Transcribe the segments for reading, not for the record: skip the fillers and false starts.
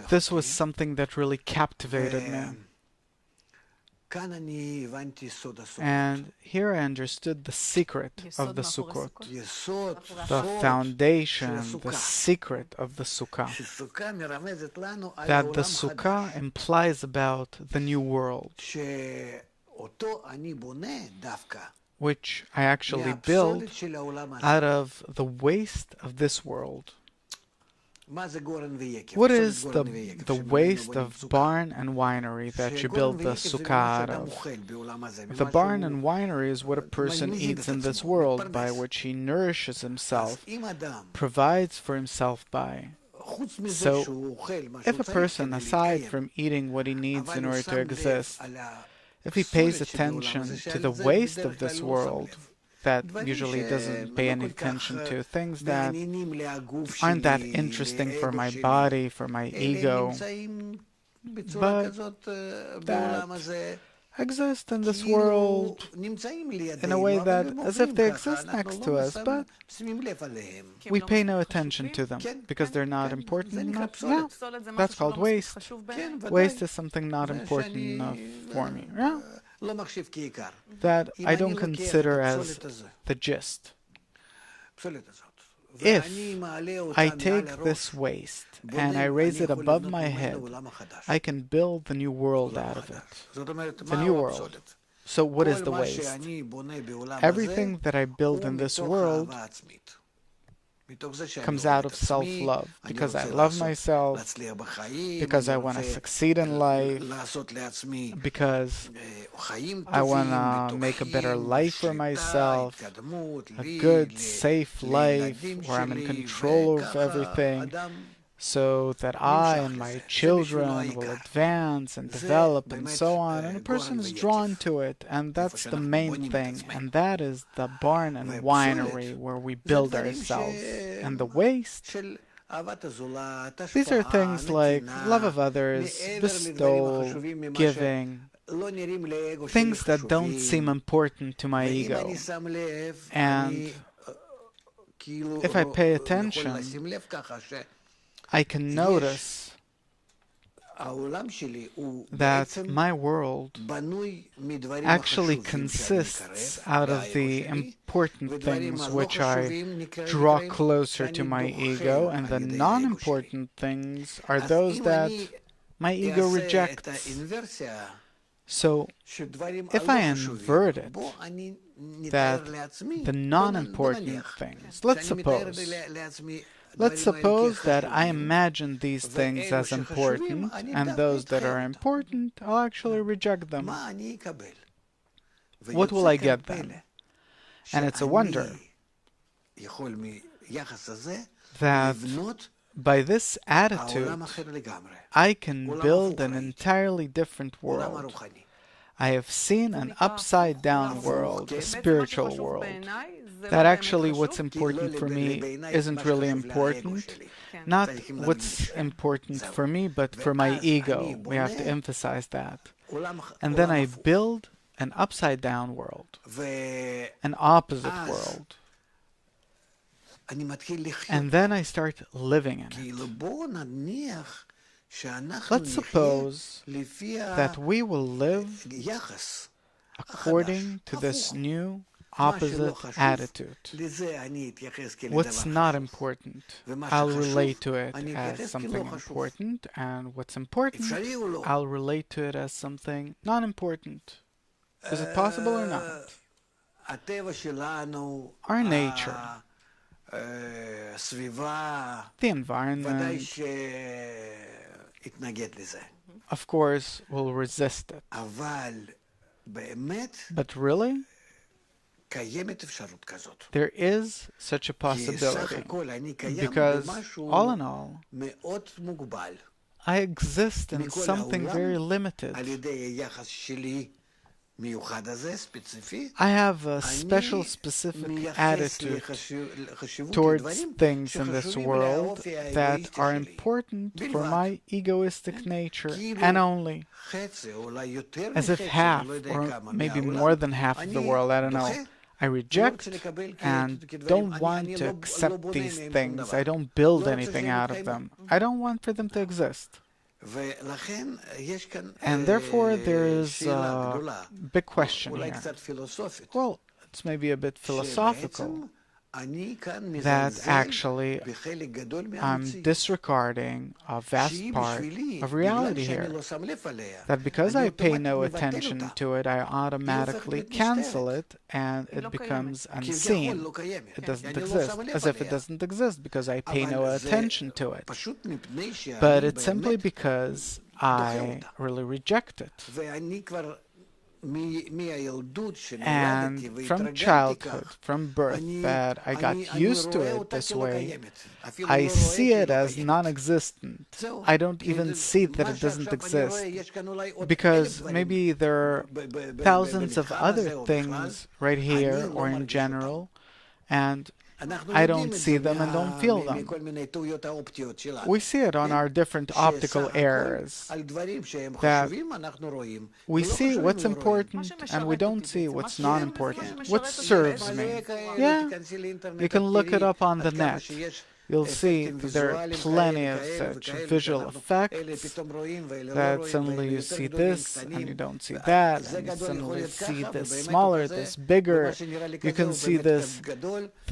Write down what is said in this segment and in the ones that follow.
this was something that really captivated me. And here I understood the secret of the Sukkot, the foundation, the secret of the Sukkah, that the Sukkah implies about the new world, which I actually build out of the waste of this world. What is the waste of barn and winery that you build the sukkah out of? The barn and winery is what a person eats in this world, by which he nourishes himself, provides for himself by. So, if a person, aside from eating what he needs in order to exist, if he pays attention to the waste of this world, that usually doesn't pay any attention to things that aren't that interesting for my body, for my ego, but that exist in this world in a way that as if they exist next to us, but we pay no attention to them because they're not important enough. Yeah, that's called waste. Waste is something not important enough for me. Yeah. That I don't consider as the gist. If I take this waste and I raise it above my head, I can build the new world out of it. The new world. So what is the waste? Everything that I build in this world comes out of self-love, because I love myself, because I want to succeed in life, because I want to make a better life for myself, a good, safe life where I'm in control of everything, so that I and my children will advance and develop and so on, and a person is drawn to it, and that's the main thing, and that is the barn and winery where we build ourselves. And the waste, these are things like love of others, bestowal, giving, things that don't seem important to my ego. And if I pay attention, I can notice that my world actually consists out of the important things which I draw closer to my ego, and the non-important things are those that my ego rejects. So, if I invert it, that the non-important things, let's suppose that I imagine these things as important, and those that are important, I'll actually reject them. What will I get then? And it's a wonder that by this attitude, I can build an entirely different world. I have seen an upside-down world, a spiritual world. That actually what's important for me isn't really important. Not what's important for me, but for my ego. We have to emphasize that. And then I build an upside-down world, an opposite world. And then I start living in it. Let's suppose that we will live according to this new opposite attitude. What's not important, I'll relate to it as something important, and what's important, I'll relate to it as something non-important. Is it possible or not? Our nature, the environment, of course, will resist it. But really, there is such a possibility, because all in all, I exist in something very limited. I have a special, specific attitude towards things in this world that are important for my egoistic nature, and only as if half, or maybe more than half of the world, I don't know, I reject and don't want to accept these things. I don't build anything out of them. I don't want for them to exist. And therefore, there is a big question here. Well, it's maybe a bit philosophical, that actually I'm disregarding a vast part of reality here. That because I pay no attention to it, I automatically cancel it and it becomes unseen. It doesn't exist, as if it doesn't exist because I pay no attention to it. But it's simply because I really reject it. And from childhood, from birth, that I got used to it this way, I see it as non-existent. I don't even see that it doesn't exist, because maybe there are thousands of other things right here or in general, and I don't see them and don't feel them. We see it on our different optical errors, that we see what's important and we don't see what's not important. What serves me? Yeah, you can look it up on the net. You'll see that there are plenty of such visual effects, that suddenly you see this and you don't see that, and you suddenly see this smaller, this bigger. You can see this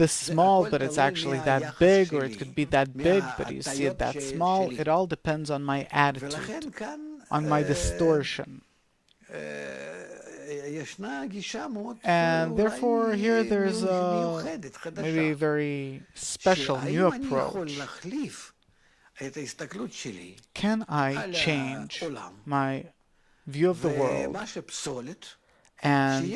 small, but it's actually that big, or it could be that big, but you see it that small. It all depends on my attitude, on my distortion. And therefore, here there's a maybe very special new approach. Can I change my view of the world and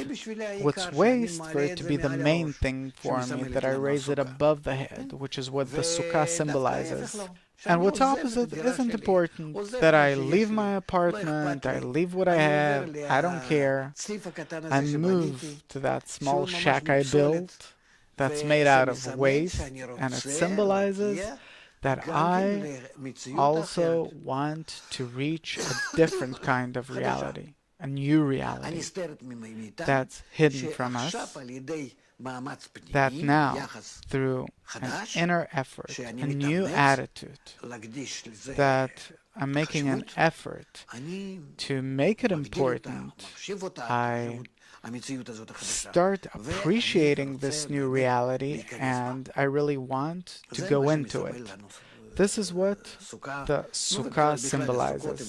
what's waste for it to be the main thing for me, that I raise it above the head, which is what the Sukkah symbolizes. And what's opposite isn't important, that I leave my apartment, I leave what I have, I don't care. I move to that small shack I built that's made out of waste, and it symbolizes that I also want to reach a different kind of reality, a new reality that's hidden from us, that now, through an inner effort, a new attitude, that I'm making an effort to make it important, I start appreciating this new reality, and I really want to go into it. This is what the Sukkah symbolizes.